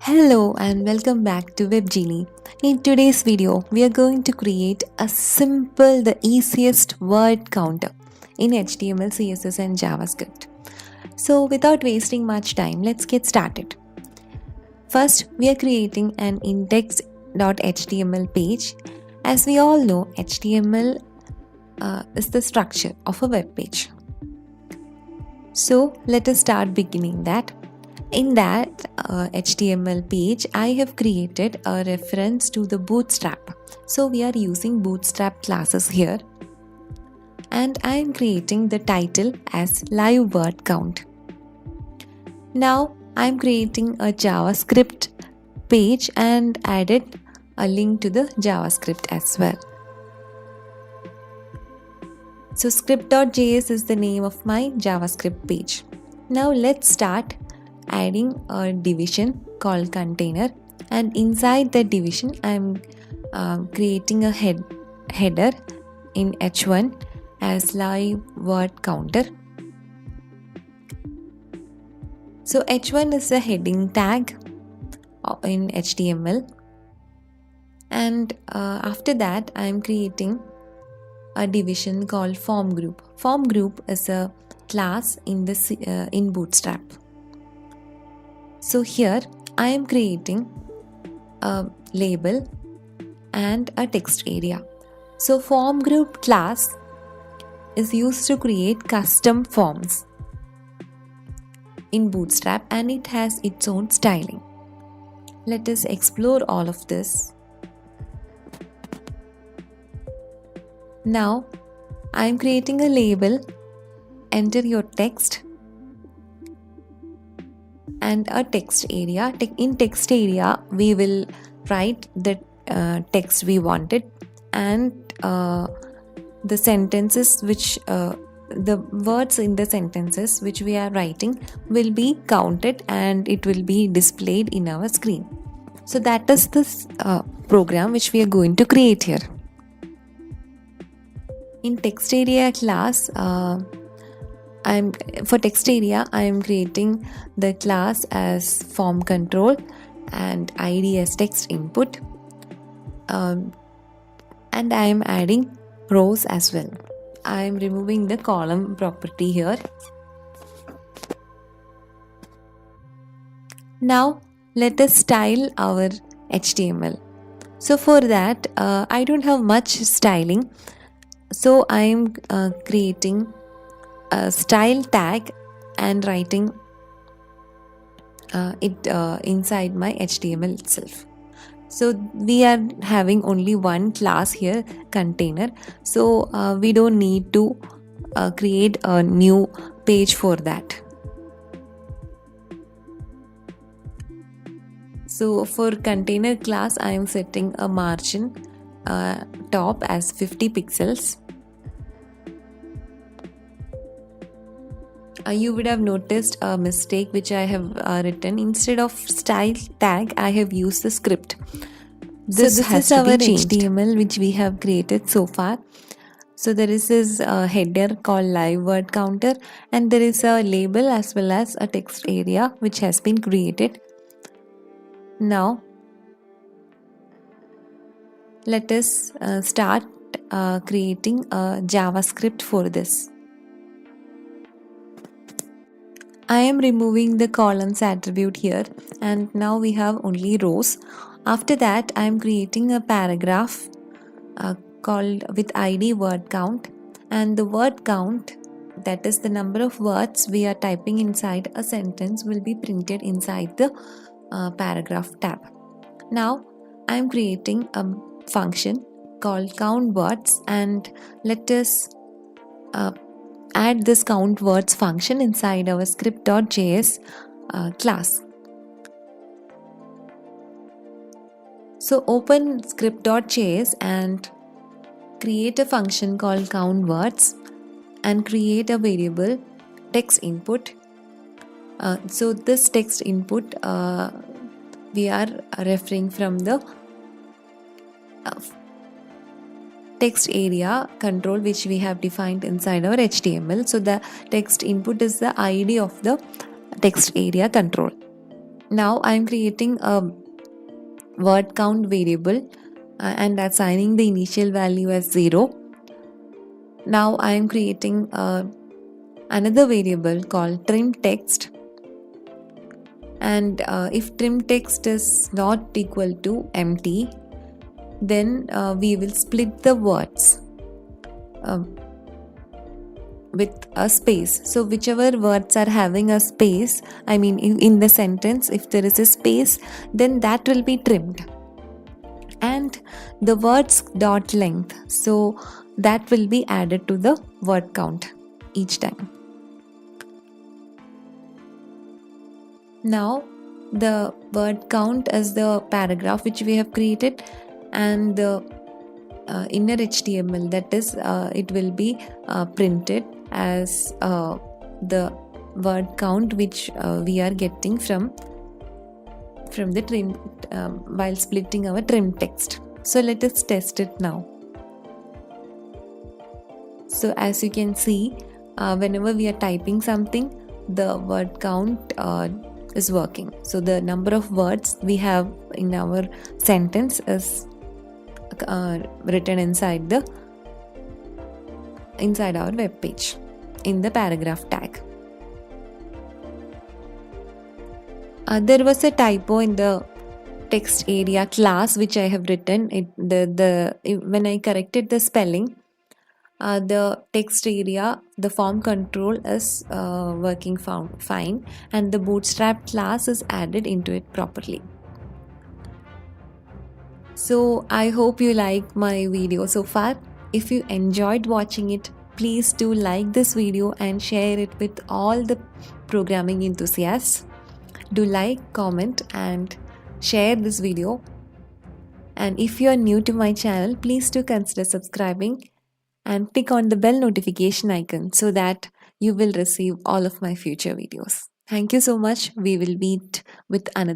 Hello and welcome back to Genie. In today's video, we are going to create a simple, the easiest word counter in HTML, CSS and JavaScript. So without wasting much time, let's get started. First, we are creating an index.html page. As we all know, HTML is the structure of a web page. So let us start beginning that. In that HTML page, I have created a reference to the Bootstrap. So we are using Bootstrap classes here. And I am creating the title as live word count. Now I am creating a JavaScript page and added a link to the JavaScript as well. So script.js is the name of my JavaScript page. Now let's start adding a division called container, and inside the division I'm creating a header in h1 as live word counter. So h1 is a heading tag in HTML, and after that I'm creating a division called form group. Form group is a class in Bootstrap. So here I am creating a label and a text area. So form group class is used to create custom forms in Bootstrap and it has its own styling. Let us explore all of this. Now I am creating a label, enter your text, and a text area. In text area we will write the text we wanted, and the sentences which the words in the sentences which we are writing will be counted and it will be displayed in our screen. So that is this program which we are going to create here. In text area class, for text area I am creating the class as form control and id as text input, and I am adding rows as well. I am removing the column property here. Now let us style our HTML. So for that I don't have much styling, so I am creating a style tag and writing it inside my HTML itself. So we are having only one class here, container, so we don't need to create a new page for that. So for container class I am setting a margin top as 50 pixels. You would have noticed a mistake which I have written. Instead of style tag, I have used the script. This is our HTML which we have created so far. So there is this header called live word counter, and there is a label as well as a text area which has been created. Now let us start creating a JavaScript for this. I am removing the columns attribute here, and now we have only rows. After that I am creating a paragraph called with id word count, and the word count, that is the number of words we are typing inside a sentence, will be printed inside the paragraph tab. Now I am creating a function called count words, and let us add this count words function inside our script.js class. So open script.js and create a function called count words and create a variable text input. So this text input we are referring from the text area control which we have defined inside our HTML. So the text input is the ID of the text area control. Now I'm creating a word count variable and assigning the initial value as 0. Now I am creating another variable called trim text, and if trim text is not equal to empty, then we will split the words with a space. So whichever words are having a space, I mean in the sentence, if there is a space, then that will be trimmed. And the words dot length, so that will be added to the word count each time. Now the word count is the paragraph which we have created, and the inner HTML, that is it will be printed as the word count which we are getting from the trim while splitting our trim text. So let us test it now. So as you can see, whenever we are typing something, the word count is working. So the number of words we have in our sentence is written inside our web page in the paragraph tag. There was a typo in the text area class which I have written. When I corrected the spelling, the text area, the form control is working fine, and the bootstrap class is added into it properly. So I hope you like my video so far. If you enjoyed watching it, please do like this video and share it with all the programming enthusiasts. Do like, comment and share this video. And if you are new to my channel, please do consider subscribing and click on the bell notification icon so that you will receive all of my future videos. Thank you so much. We will meet with another